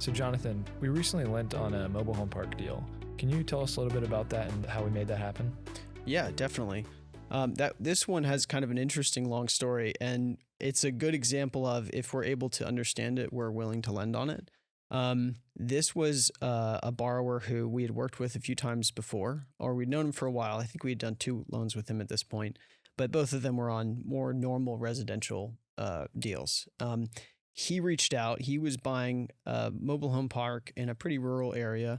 So Jonathan, we recently lent on a mobile home park deal. Can you tell us a little bit about that and how we made that happen? Yeah, definitely. This one has kind of an interesting long story, and it's a good example of if we're able to understand it, we're willing to lend on it. This was a borrower who we had worked with a few times before, or we'd known him for a while. I think we had done 2 loans with him at this point, but both of them were on more normal residential deals. He reached out. He was buying a mobile home park in a pretty rural area.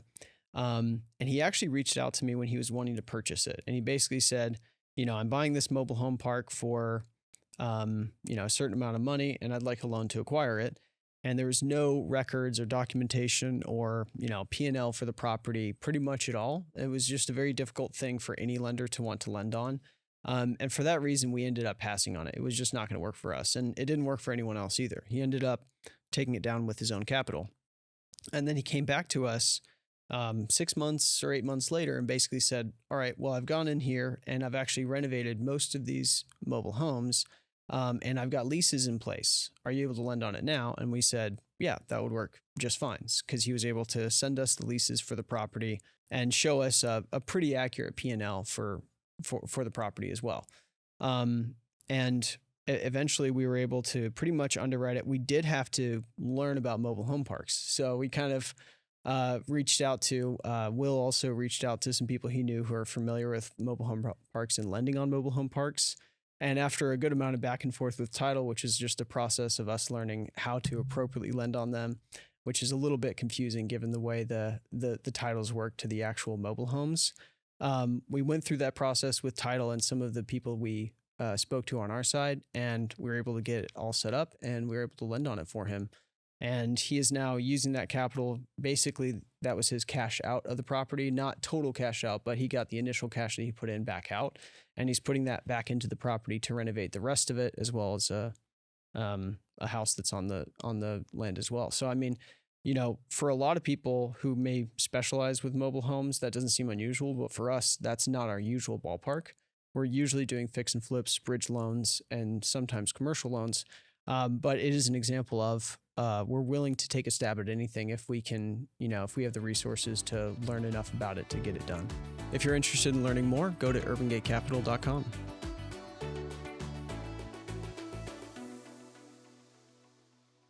And he actually reached out to me when he was wanting to purchase it. And he basically said, I'm buying this mobile home park for, a certain amount of money, and I'd like a loan to acquire it. And there was no records or documentation or, P&L for the property pretty much at all. It was just a very difficult thing for any lender to want to lend on. And for that reason, we ended up passing on it. It was just not going to work for us. And it didn't work for anyone else either. He ended up taking it down with his own capital. And then he came back to us 6 months or 8 months later and basically said, all right, well, I've gone in here and I've actually renovated most of these mobile homes, and I've got leases in place. Are you able to lend on it now? And we said, yeah, that would work just fine, because he was able to send us the leases for the property and show us a pretty accurate P&L for the property as well. And eventually we were able to pretty much underwrite it. We did have to learn about mobile home parks. So we kind of reached out to, Will also reached out to some people he knew who are familiar with mobile home parks and lending on mobile home parks. And after a good amount of back and forth with title, which is just a process of us learning how to appropriately lend on them, which is a little bit confusing given the way the titles work to the actual mobile homes. We went through that process with title and some of the people we spoke to on our side, and we were able to get it all set up, and we were able to lend on it for him. And he is now using that capital. Basically, that was his cash out of the property, not total cash out, but he got the initial cash that he put in back out, and he's putting that back into the property to renovate the rest of it, as well as a house that's on the land as well. So, I mean, for a lot of people who may specialize with mobile homes, that doesn't seem unusual, but for us, that's not our usual ballpark. We're usually doing fix and flips, bridge loans, and sometimes commercial loans. But it is an example of we're willing to take a stab at anything if we can, if we have the resources to learn enough about it to get it done. If you're interested in learning more, go to urbangatecapital.com.